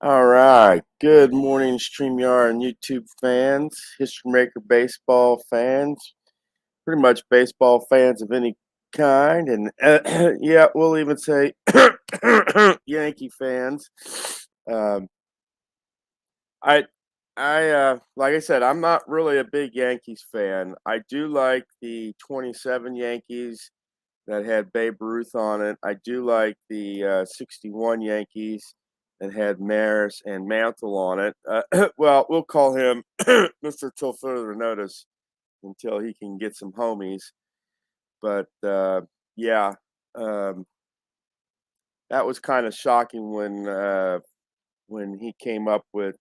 All right. Good morning, StreamYard and YouTube fans, History Maker baseball fans, pretty much baseball fans of any kind, and yeah, we'll even say Yankee fans. Um, I, like I said, I'm not really a big Yankees fan. I do like the '27 Yankees that had Babe Ruth on it. I do like the '61 Yankees that had Maris and Mantle on it. Well, we'll call him Mr. Till further notice until he can get some homies. But yeah, um, that was kind of shocking when he came up with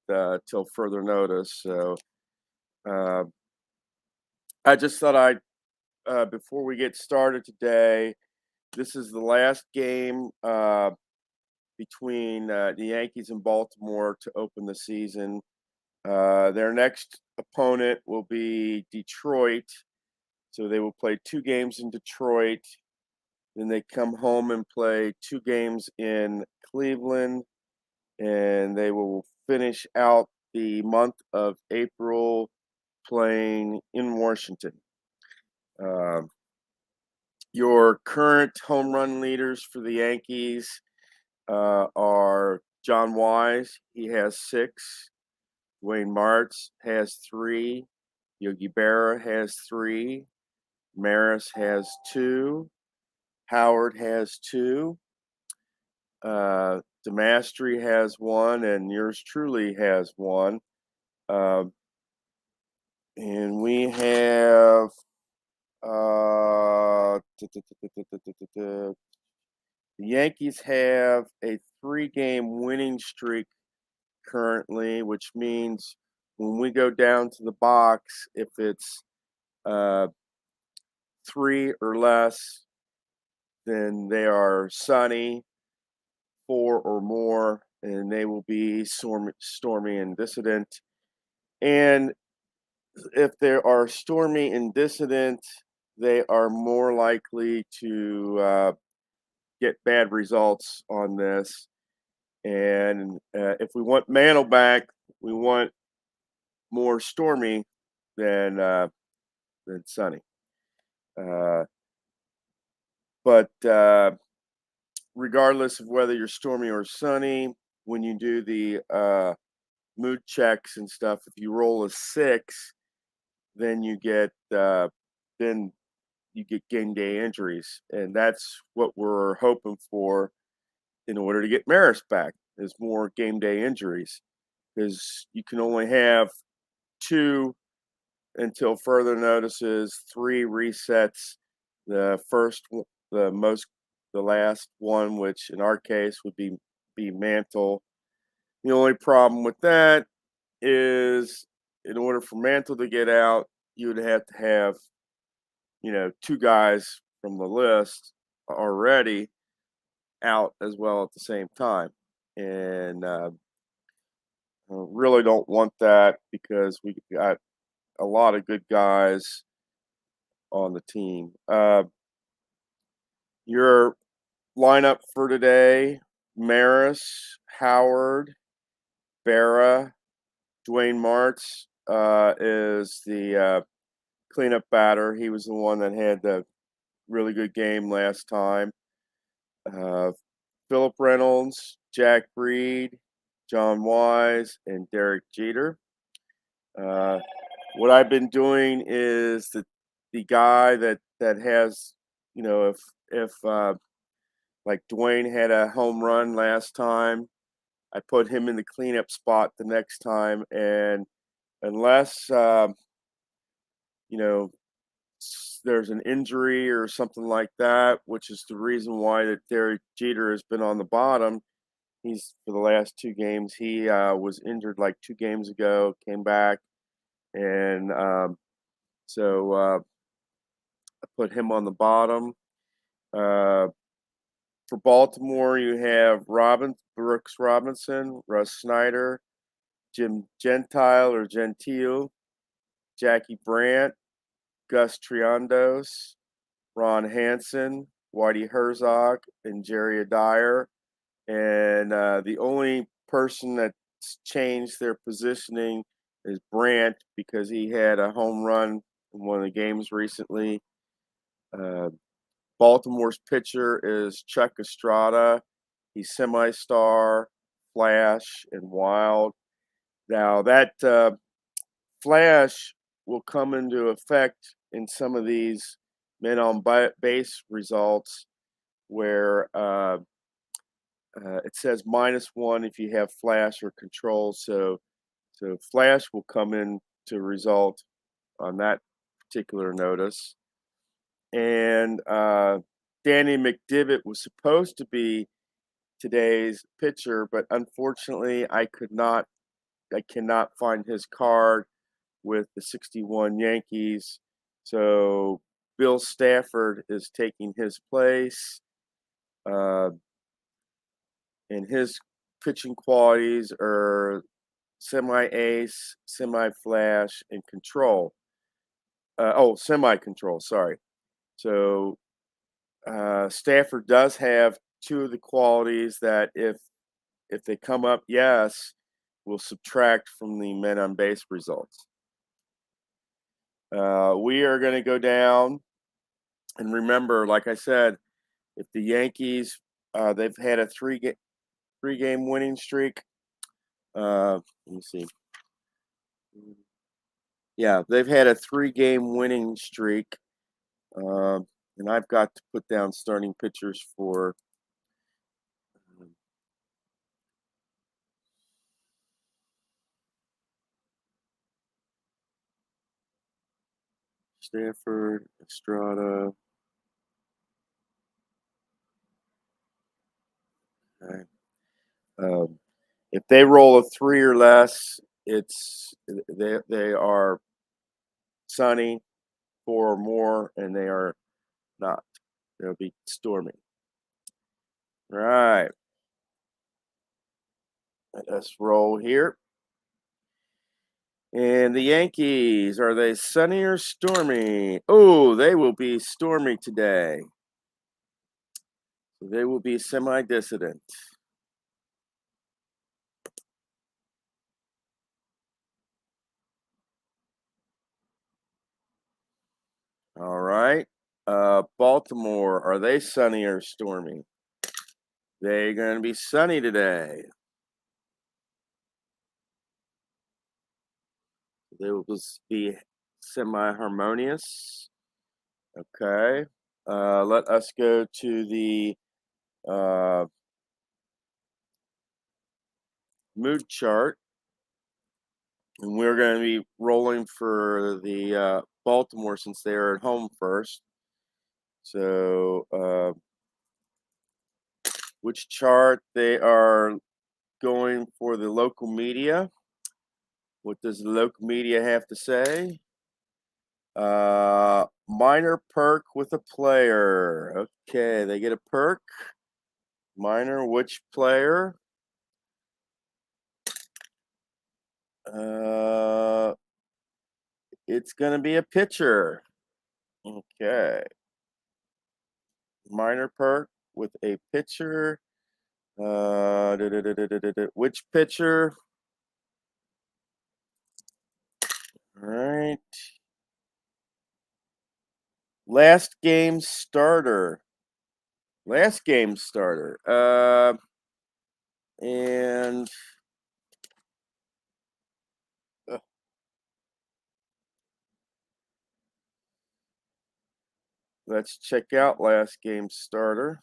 Till further notice. So uh, I just thought I'd before we get started today. This is the last game between the Yankees and Baltimore to open the season. Their next opponent will be Detroit. So they will play 2 games in Detroit. Then they come home and play 2 games in Cleveland. And they will finish out the month of April playing in Washington. Uh, your current home run leaders for the Yankees are John Wise. He has 6. Dwayne Martz has 3. Yogi Berra has 3. Maris has 2. Howard has 2. Demastri has 1, and yours truly has 1. And we have the Yankees have a 3-game winning streak currently, which means when we go down to the box, if it's uh, 3 or less, then they are sunny. 4 or more, and they will be stormy and dissident. And if there are stormy and dissident, they are more likely to get bad results on this. And if we want Mantle back, we want more stormy than sunny. Uh, but regardless of whether you're stormy or sunny, when you do the mood checks and stuff, if you roll a 6, then then you get game day injuries, and that's what we're hoping for in order to get Maris back is more game day injuries, because you can only have 2 until further notices, 3 resets. The first, the last one, which in our case would be Mantle. The only problem with that is, in order for Mantle to get out, you would have to have 2 guys from the list already out as well at the same time, and really don't want that because we got a lot of good guys on the team. Your lineup for today: Maris, Howard, Berra, Dwayne Martz is the cleanup batter. He was the one that had the really good game last time. Philip Reynolds, Jack Breed, John Wise, and Derek Jeter. Uh, what I've been doing is the guy that has, if like Dwayne had a home run last time, I put him in the cleanup spot the next time, and unless you know there's an injury or something like that, which is the reason why that Derek Jeter has been on the bottom. He's for the last 2 games. He was injured like 2 games ago, came back, and so I put him on the bottom. Uh, for Baltimore, you have Brooks Robinson, Russ Snyder, Jim Gentile or Gentile, Jackie Brandt, Gus Triandos, Ron Hansen, Whitey Herzog, and Jerry Adair. And the only person that's changed their positioning is Brandt because he had a home run in one of the games recently. Uh, Baltimore's pitcher is Chuck Estrada. He's semi-star, flash, and wild. Now that flash will come into effect in some of these men on base results where it says -1 if you have flash or control. So flash will come in to result on that particular notice. And Danny McDivitt was supposed to be today's pitcher, but unfortunately, I cannot find his card with the 61 Yankees. So Bill Stafford is taking his place, uh, and his pitching qualities are semi-ace, semi-flash, and control. Semi-control. Sorry. So Stafford does have two of the qualities that if they come up, yes, will subtract from the men on base results. We are going to go down, and remember, like I said, if the Yankees they've had a three game winning streak. Let me see. Yeah, they've had a 3-game winning streak, and I've got to put down starting pitchers for Stanford, Estrada. Okay. Um, if they roll a 3 or less, they are sunny, 4 or more, and they are not. They'll be stormy. Right. Let us roll here. And the Yankees, are they sunny or stormy? Oh, they will be stormy today. They will be semi-dissident. All right. Baltimore, are they sunny or stormy? They're going to be sunny today. They will be semi-harmonious. Okay. Let us go to the mood chart. And we're going to be rolling for the Baltimore since they are at home first. So, which chart they are going for the local media? What does the local media have to say? Minor perk with a player. Okay, they get a perk. Minor, which player? It's going to be a pitcher. Okay. Minor perk with a pitcher. Which pitcher? All right. Last game starter. Last game starter. And uh, let's check out last game starter.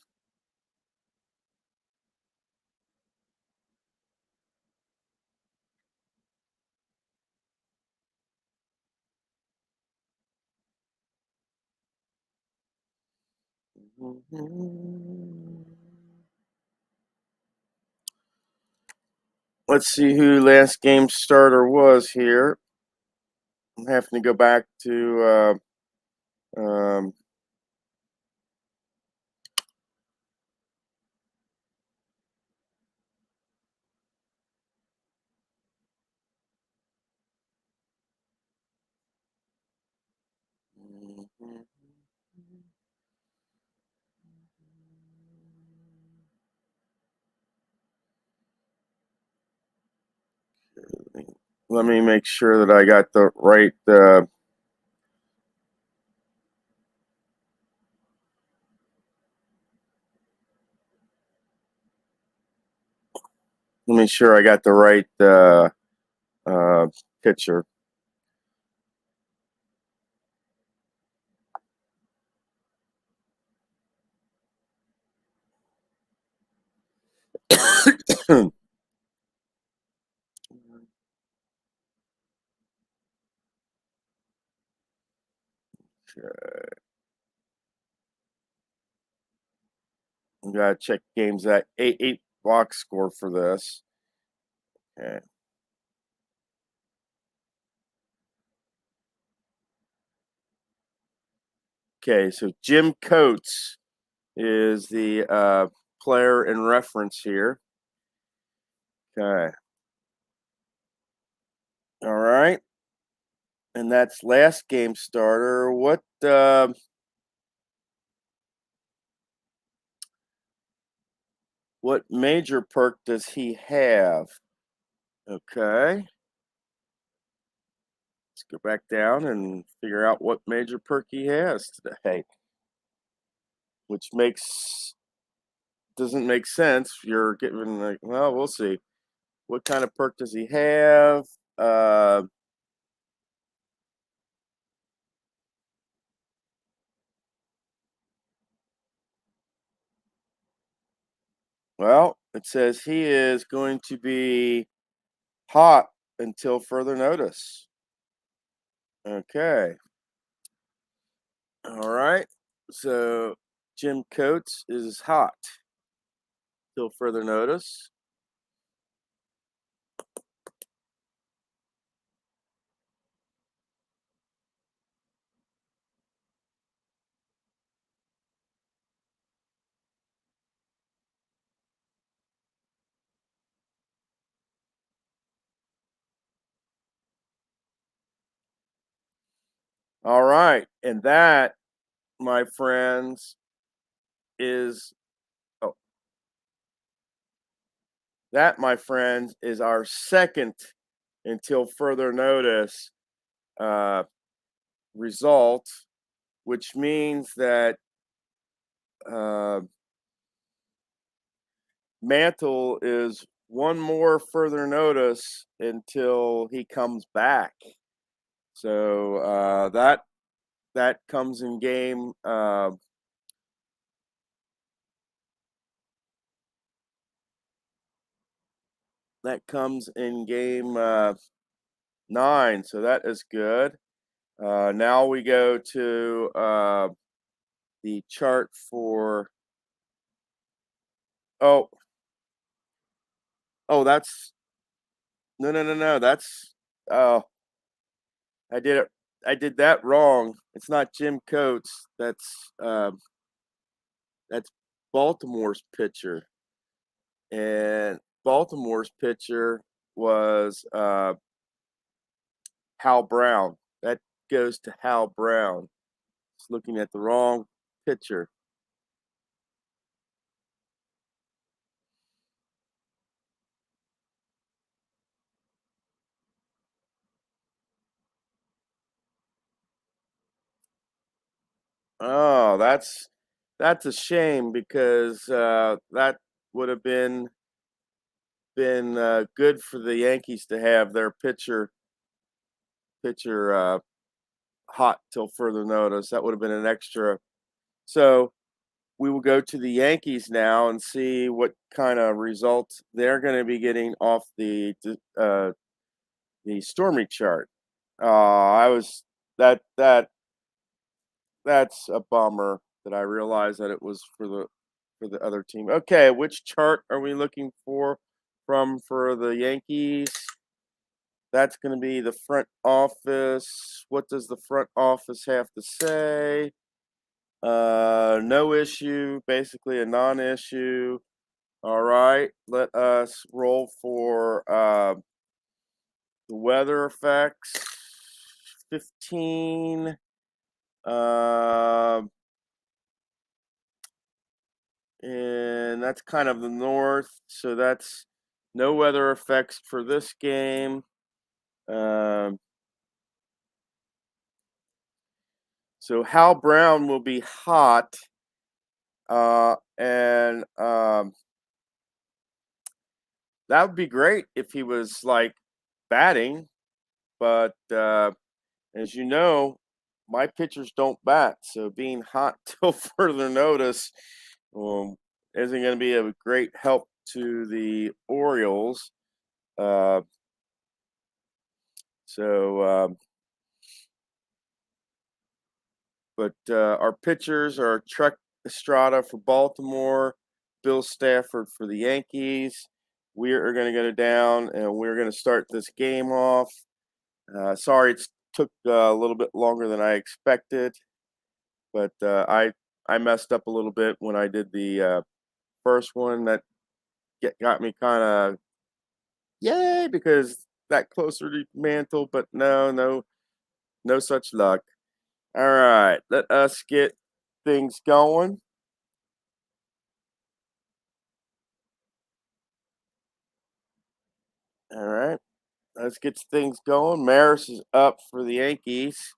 Let's see who last game starter was here. I'm having to go back to let me make sure that I got the right. Let me sure I got the right uh, pitcher. Okay. We gotta check games at eight box score for this. Okay. Okay, so Jim Coates is the player in reference here. Okay. All right. And that's last game starter. What major perk does he have? Okay. Let's go back down and figure out what major perk he has today. Which doesn't make sense. You're getting like, well, we'll see. What kind of perk does he have? Uh, well, it says he is going to be hot until further notice. Okay. All right. So Jim Coates is hot till further notice. All right. And that, my friends, is oh, that, my friends, is our second until further notice uh, result, which means that uh, Mantle is one more further notice until he comes back. So that comes in game. That comes in game 9. So that is good. Now we go to the chart for. Oh, that's no. That's oh, I did it. I did that wrong. It's not Jim Coates. That's Baltimore's pitcher, and Baltimore's pitcher was Hal Brown. That goes to Hal Brown. Just looking at the wrong pitcher. Oh, that's a shame because that would have been good for the Yankees to have their pitcher hot till further notice. That would have been an extra. So we will go to the Yankees now and see what kind of results they're going to be getting off the Stormy chart. I was that that's a bummer that I realized that it was for the other team. Okay, which chart are we looking for the Yankees? That's going to be the front office. What does the front office have to say? No issue, basically a non-issue. All right, let us roll for the weather effects. 15. Um, and that's kind of the north, so that's no weather effects for this game. Um, so Hal Brown will be hot, and that would be great if he was like batting. But as you know, my pitchers don't bat, so being hot till further notice um, isn't going to be a great help to the Orioles. Uh, so, but our pitchers are Trek Estrada for Baltimore, Bill Stafford for the Yankees. We are going to go down and we're going to start this game off. Sorry, it took a little bit longer than I expected, but I messed up a little bit when I did the first one. That got me kind of yay because that closer to mantle, but no such luck. All right, let us get things going. All right, let's get things going. Maris is up for the Yankees.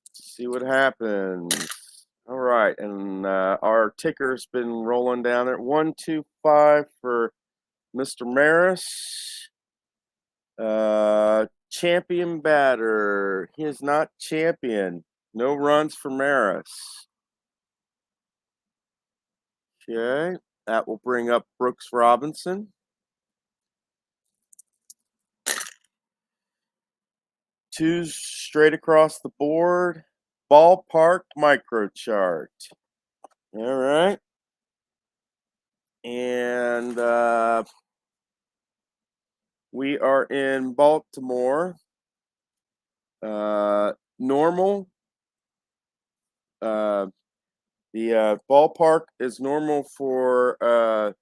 Let's see what happens. All right, and our ticker's been rolling down there. 125 for Mr. Maris. Champion batter. He is not champion. No runs for Maris. Okay, that will bring up Brooks Robinson. Two straight across the board. Ballpark micro chart. All right. And we are in Baltimore. Normal. Uh, the ballpark is normal for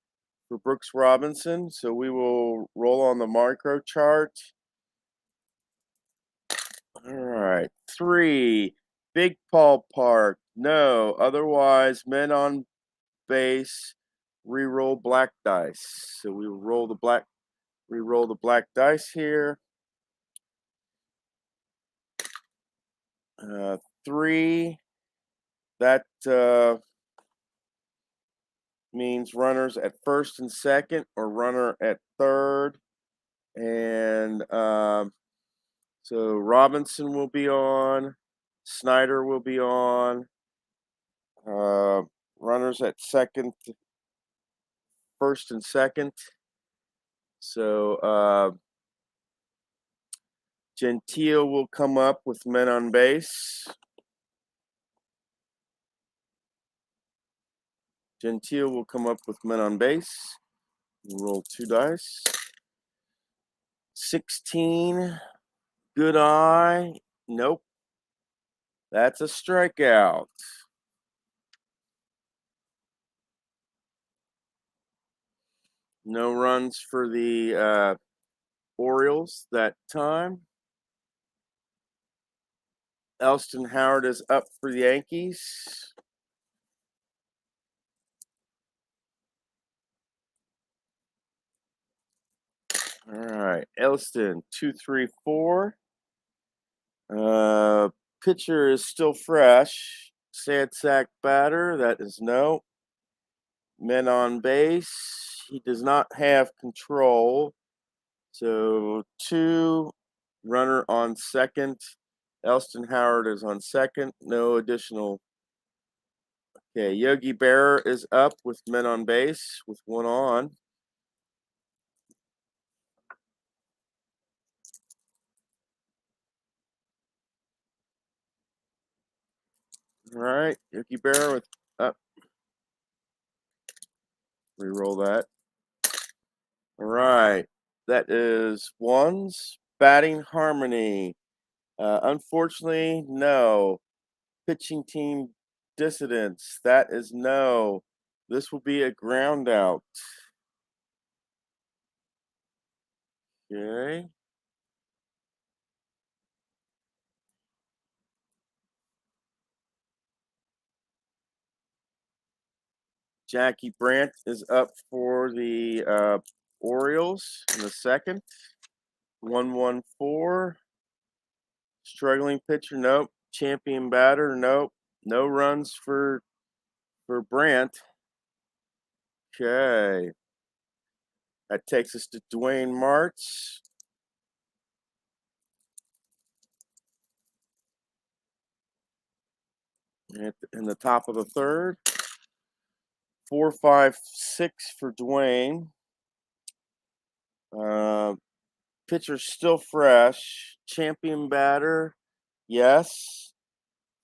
Brooks Robinson, so we will roll on the micro chart. All right, 3, Big Paul Park, no. Otherwise, men on base, re-roll black dice. So we re-roll the black dice here. 3, that means runners at first and second, or runner at third, and so Robinson will be on, Snyder will be on. Runners at second, first and second. So Gentile will come up with men on base. Gentile will come up with men on base. Roll 2 dice. 16. Good eye. Nope. That's a strikeout. No runs for the Orioles that time. Elston Howard is up for the Yankees. All right, Elston, 2-3-4. Pitcher is still fresh. Sad sack batter, that is no. Men on base, he does not have control. So 2, runner on second. Elston Howard is on second. No additional. Okay, Yogi Berra is up with men on base with 1 on. All right, Yogi Berra with up. Reroll that. All right, that is ones. Batting harmony. Unfortunately, no. Pitching team dissidents. That is no. This will be a ground out. Okay. Jackie Brandt is up for the Orioles in the second. 1-1-4. Struggling pitcher, nope. Champion batter, nope. No runs for Brant. Okay. That takes us to Dwayne Martz. In the top of the third. 4-5-6 for Dwayne. Pitcher's still fresh. Champion batter, yes.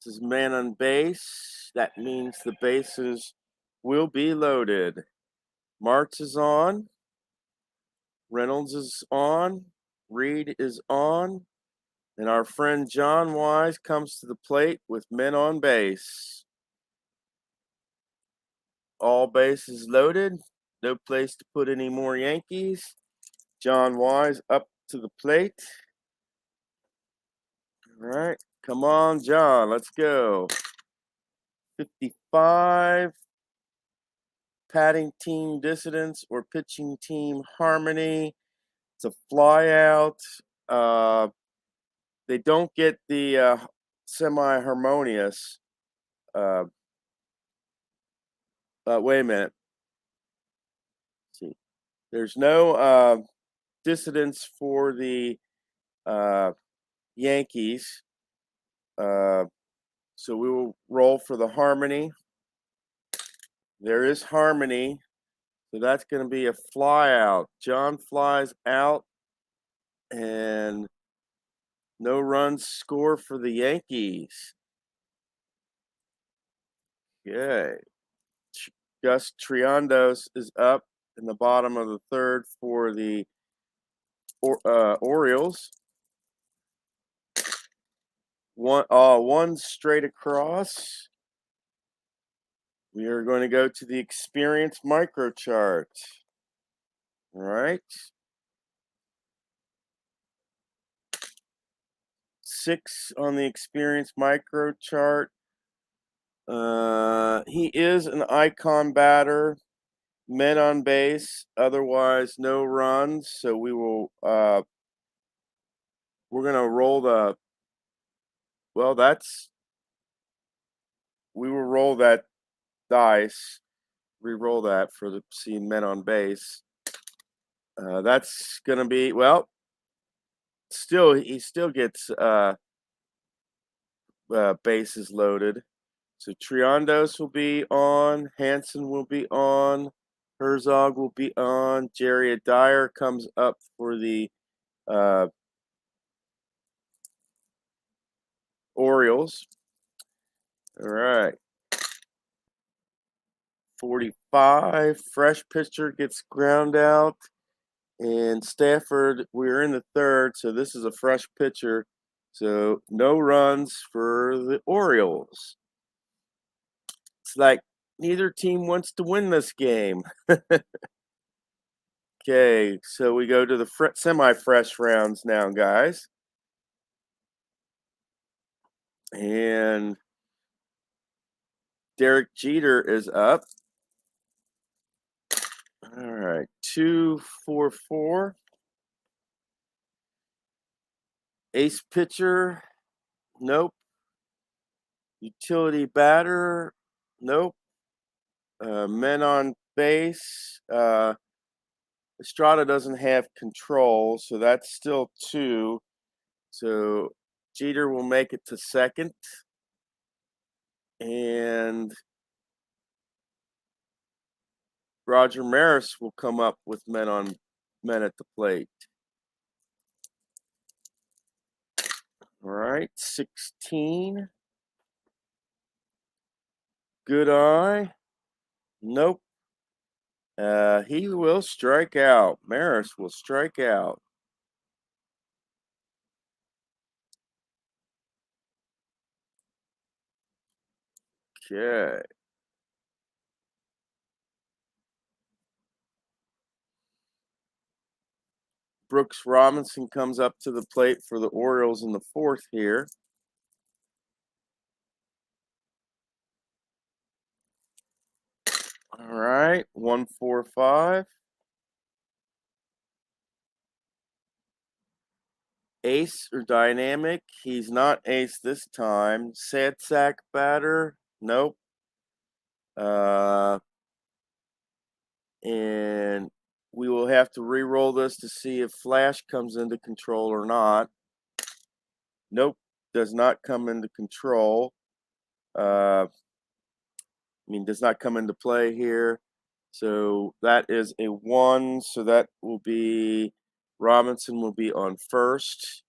This is man on base. That means the bases will be loaded. Martz is on. Reynolds is on. Reed is on. And our friend John Wise comes to the plate with men on base. All bases loaded. No place to put any more Yankees. John Wise up to the plate. All right. Come on, John. Let's go. 55. Patting team dissidence or pitching team harmony. It's a fly out. They don't get the semi-harmonious. Wait a minute. Let's see, there's no dissidence for the Yankees. So we will roll for the harmony. There is harmony. So that's going to be a fly out. John flies out. And no runs score for the Yankees. Okay. Gus Triondos is up in the bottom of the third for the Orioles. One straight across. We are going to go to the experience micro chart. All right. 6 on the experience micro chart. He is an icon batter. Men on base, otherwise no runs. So we will we're gonna roll the we will roll that dice, re-roll that for the seeing men on base. That's gonna be he still gets bases loaded. So Triondos will be on, Hansen will be on, Herzog will be on, Jerry Dyer comes up for the Orioles. All right. 45, fresh pitcher gets ground out. And Stafford, we're in the third, so this is a fresh pitcher. So no runs for the Orioles. It's like neither team wants to win this game. Okay, so we go to the semi-fresh rounds now, guys. And Derek Jeter is up. All right, 2-4-4. Ace pitcher, nope. Utility batter, nope. Men on base, Estrada doesn't have control, so that's still 2. So Jeter will make it to second. And Roger Maris will come up with men at the plate. All right, 16. Good eye. Nope. He will strike out. Maris will strike out. Okay. Brooks Robinson comes up to the plate for the Orioles in the fourth here. All right, 1-4-5. Ace or dynamic? He's not ace this time. Sad sack batter? Nope. And we will have to re-roll this to see if Flash comes into control or not. Nope, does not come into control. Does not come into play here. So that is a 1. So that will be Robinson will be on first.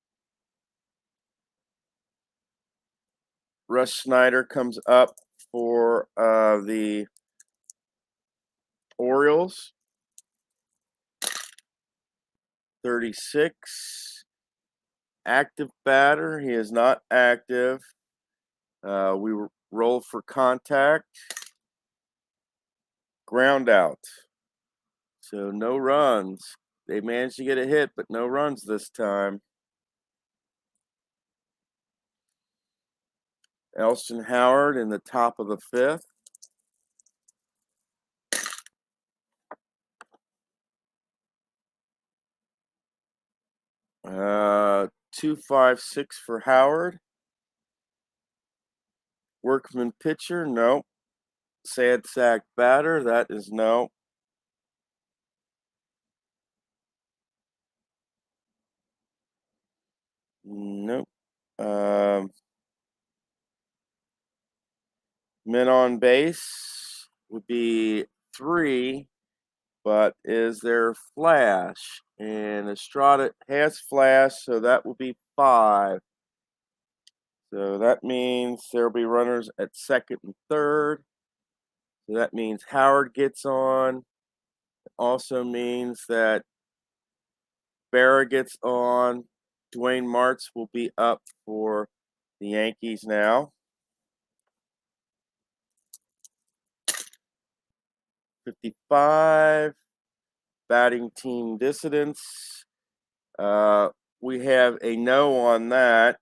Russ Snyder comes up for the Orioles. 36. Active batter. He is not active. We roll for contact. Ground out. So no runs. They managed to get a hit, but no runs this time. Elston Howard in the top of the 5th. Uh, 2-5-6 for Howard. Workman pitcher, no. Sad sack batter, that is no. Nope. Men on base would be 3, but is there Flash? And Estrada has Flash, so that will be 5. So that means there will be runners at second and third. So that means Howard gets on. Also means that Berra gets on. Dwayne Martz will be up for the Yankees now. 55. Batting team dissidence. We have a no on that.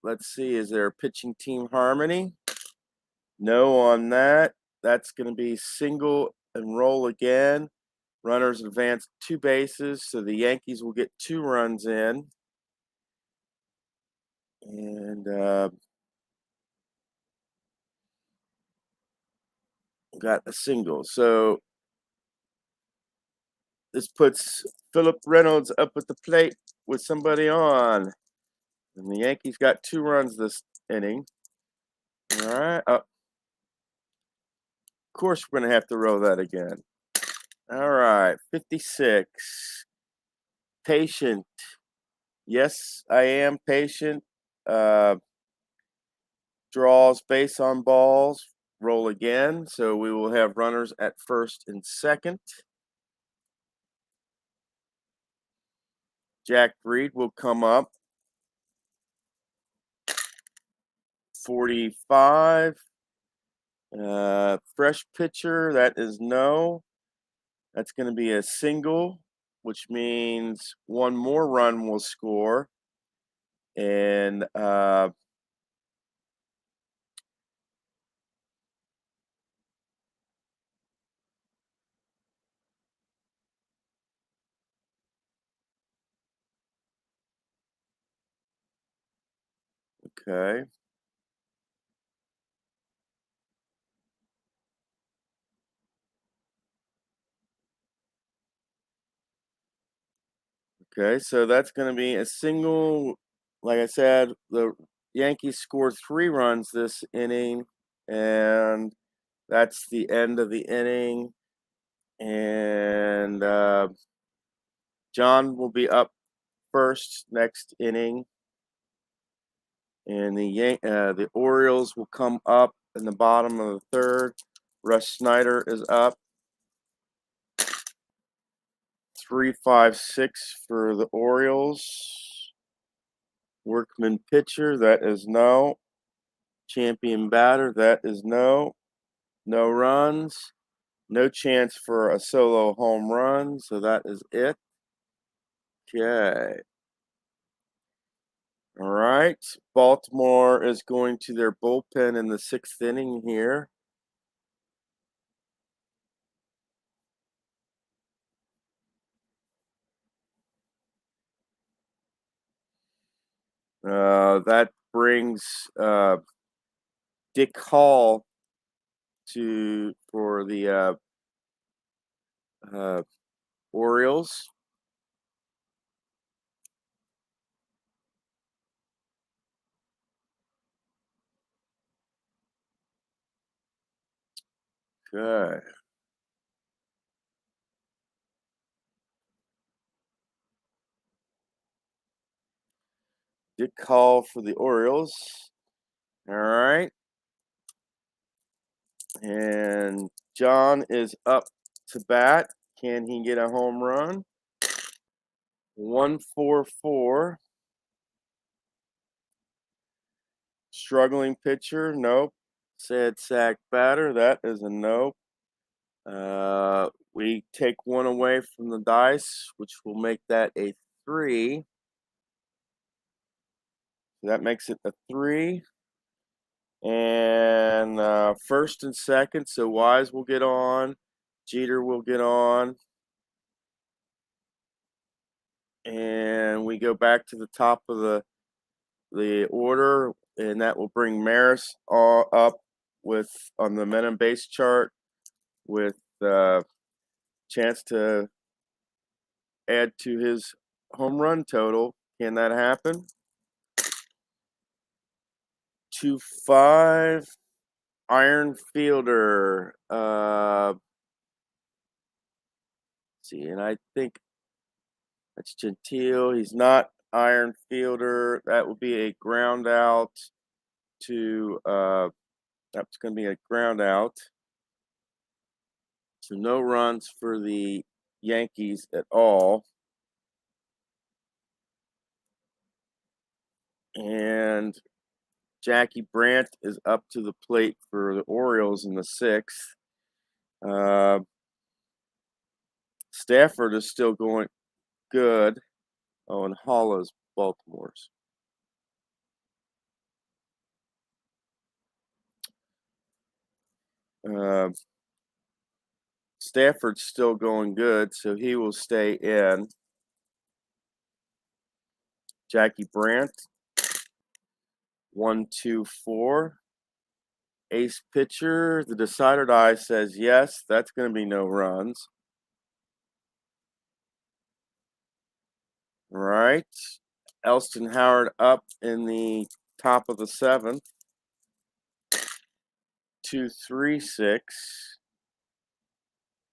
Let's see, is there a pitching team harmony? No on that. That's going to be single and roll again. Runners advance 2 bases, so the Yankees will get 2 runs in. And got a single. So this puts Philip Reynolds up at the plate with somebody on. And the Yankees got 2 runs this inning. All right. Of course, we're going to have to roll that again. All right. 56. Patient. Yes, I am patient. Draws base on balls. Roll again. So we will have runners at first and second. Jack Reed will come up. 45. Fresh pitcher, that is no. That's going to be a single, which means 1 more run will score. And okay. Okay, so that's going to be a single. Like I said, the Yankees scored 3 runs this inning, and that's the end of the inning. And John will be up first next inning. And the Orioles will come up in the bottom of the 3rd. Russ Snyder is up. 3-5-6 for the Orioles. Workman pitcher, that is no. Champion batter, that is no. No runs. No chance for a solo home run, so that is it. Okay. All right. Baltimore is going to their bullpen in the 6th inning here. That brings Dick Hall for the uh, Orioles. Good. Dick Hall for the Orioles. All right. And John is up to bat. Can he get a home run? 144. Struggling pitcher? Nope. Sad sack batter? That is a nope. We take one away from the dice, which will make that a 3. That makes it a 3. And first and second, so Wise will get on. Jeter will get on. And we go back to the top of the order, and that will bring Maris all up with on the men and base chart with chance to add to his home run total. Can that happen? 2-5 iron fielder. See, and I think that's Gentile. He's not iron fielder. That will be a ground out to that's going to be a ground out. So no runs for the Yankees at all. And Jackie Brandt is up to the plate for the Orioles in the 6th. Stafford is still going good. Oh, and Hollow's Baltimore's. Stafford's still going good, so he will stay in. Jackie Brandt, 1-2-4. Ace pitcher. The decider die says yes. That's going to be no runs. All right. Elston Howard up in the top of the 7th. 2-3-6.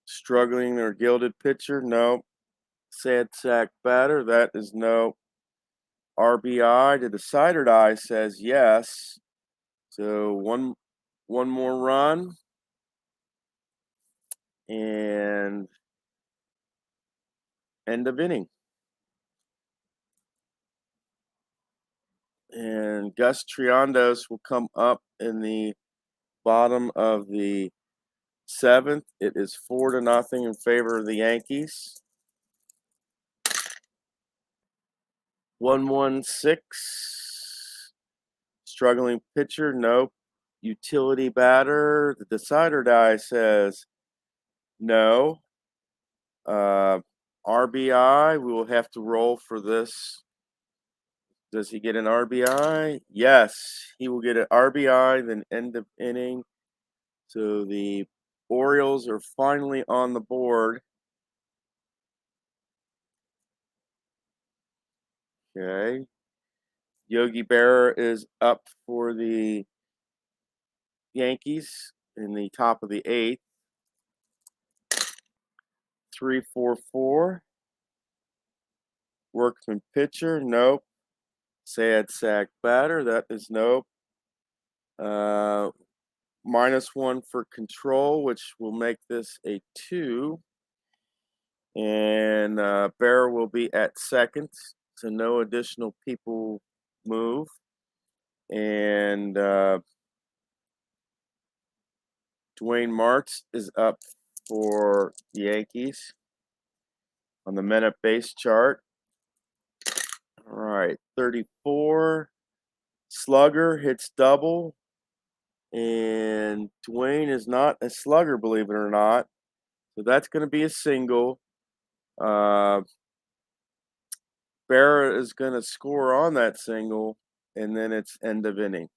Struggling or gilded pitcher? Nope. Sad sack batter? That is no. RBI. The decider die says yes. So one more run. And end of inning. And Gus Triondos will come up in the bottom of the 7th. It is 4-0 in favor of the Yankees. 1-1-6. Struggling pitcher, nope. Utility batter. The decider die says no. RBI, we will have to roll for this. Does he get an RBI? Yes, he will get an RBI, then end of inning. So the Orioles are finally on the board. Okay. Yogi Berra is up for the Yankees in the top of the 8th. 3-4-4. Workman pitcher, nope. Sad sack batter, that is nope. -1 for control, which will make this a 2. And Bear will be at second, so no additional people move. And Dwayne Martz is up for the Yankees on the men at base chart. All right, 34. Slugger hits double. And Dwayne is not a slugger, believe it or not. So that's going to be a single. Barra is going to score on that single. and then it's end of inning.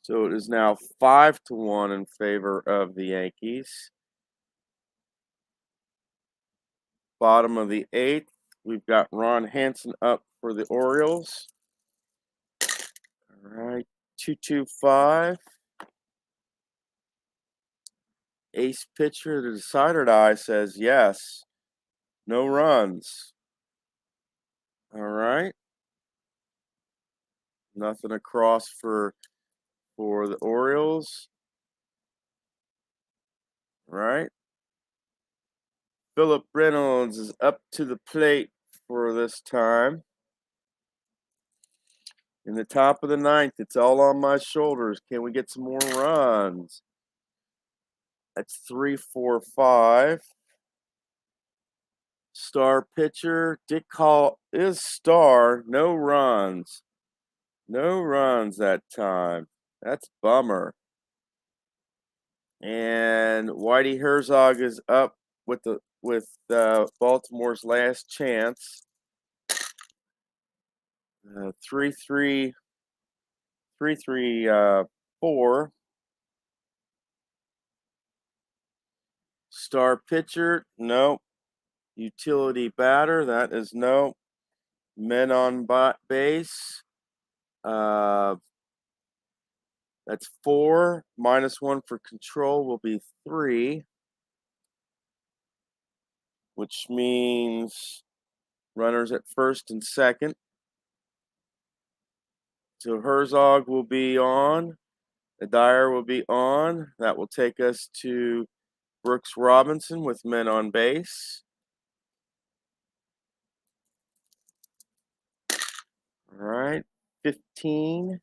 So it is now 5-1 in favor of the Yankees. Bottom of the 8th, we've got Ron Hansen up for the Orioles. All right, 2-2-5. Ace pitcher, the decider die says yes. No runs. All right. Nothing across for the Orioles. All right. Philip Reynolds is up to the plate for this time. In the top of the 9th, it's all on my shoulders. Can we get some more runs? That's 3-4-5. Star pitcher, Dick Hall is star. No runs. No runs that time. That's bummer. And Whitey Herzog is up with Baltimore's last chance. 3-3-4. Star pitcher, nope. Utility batter, that is nope. Men on base, that's 4. -1 for control will be 3, which means runners at first and second. So Herzog will be on. Dyer will be on. That will take us to Brooks Robinson with men on base. All right, 15.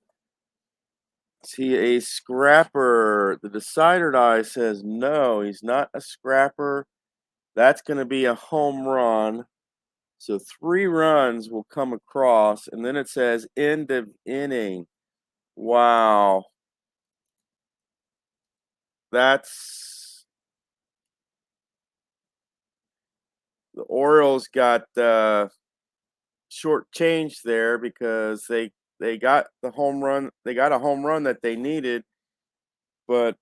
See a scrapper. The decider die says no, he's not a scrapper. That's going to be a home run. So 3 runs will come across, and then it says end of inning. Wow. That's the Orioles got short change there because they got the home run. They got a home run that they needed, but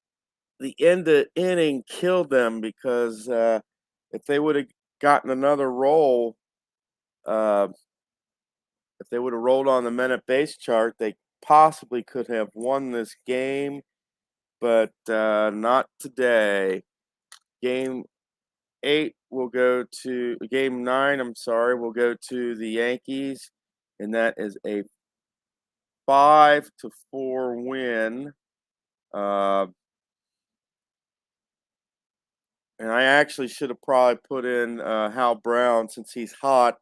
the end of inning killed them because if they would have gotten another roll, uh, if they would have rolled on the minute base chart, they possibly could have won this game, but not today. Game 8 will go to game 9. I'm sorry, will go to the Yankees, and that is a 5-4 win. And I actually should have probably put in Hal Brown since he's hot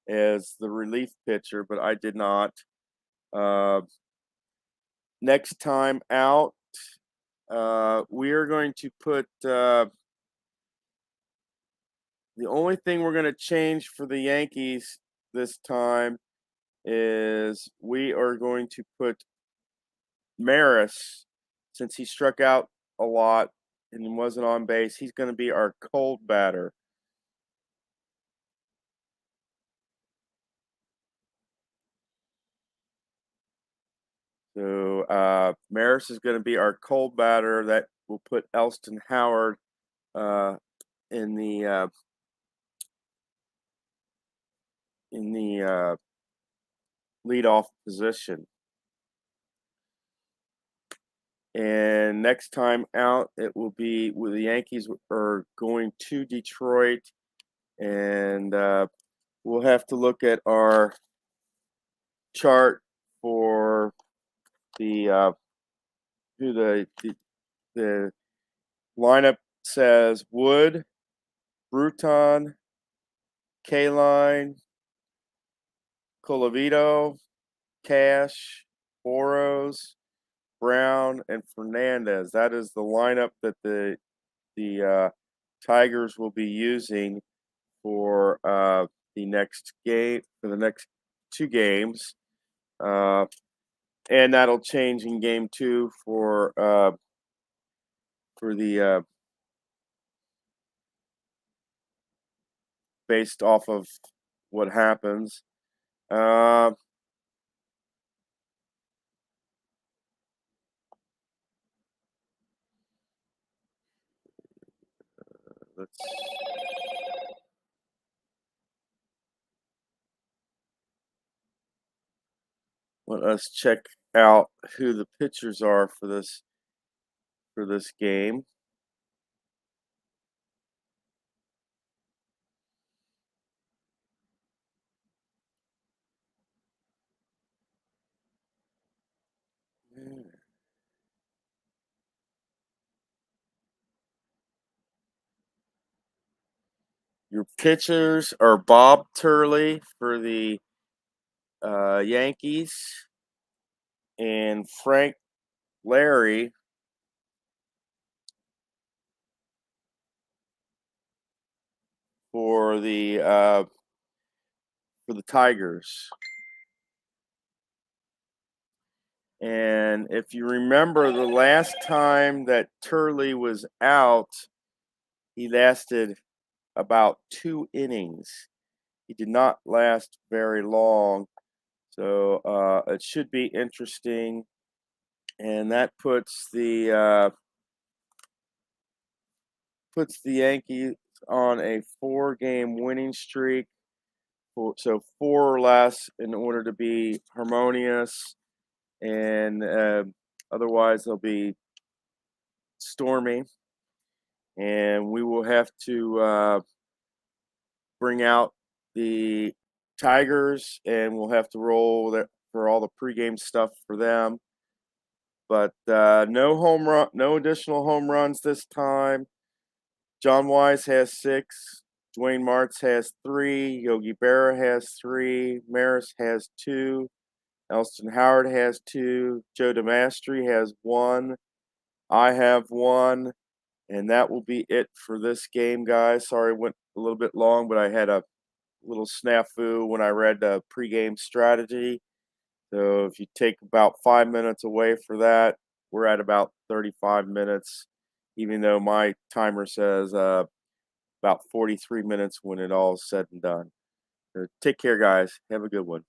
as the relief pitcher, but I did not. Next time out, we are going to put the only thing we're going to change for the Yankees this time is we are going to put Maris, since he struck out a lot and wasn't on base. He's going to be our cold batter. So Maris is going to be our cold batter. That will put Elston Howard in the leadoff position. And next time out, it will be the Yankees are going to Detroit, and we'll have to look at our chart for the who the lineup says: Wood, Bruton, Kaline, Colavito, Cash, Boros, Brown, and Fernandez. That is the lineup that the Tigers will be using for the next game, for the next 2 games, and that'll change in game 2 for the based off of what happens. Uh, let's let us check out who the pitchers are for this game. Your pitchers are Bob Turley for the Yankees and Frank Larry for the Tigers. And if you remember, the last time that Turley was out, he lasted about 2 innings. He did not last very long, so it should be interesting. And that puts the Yankees on a 4-game winning streak. So 4 or less in order to be harmonious, and otherwise they'll be stormy. And we will have to bring out the Tigers, and we'll have to roll that for all the pregame stuff for them. But no additional home runs this time. John Wise has 6. Dwayne Martz has 3. Yogi Berra has 3. Maris has 2. Elston Howard has 2. Joe DeMastri has 1. I have 1. And that will be it for this game, guys. Sorry it went a little bit long, but I had a little snafu when I read the pregame strategy. So if you take about 5 minutes away for that, we're at about 35 minutes, even though my timer says about 43 minutes when it all is said and done. So take care, guys. Have a good one.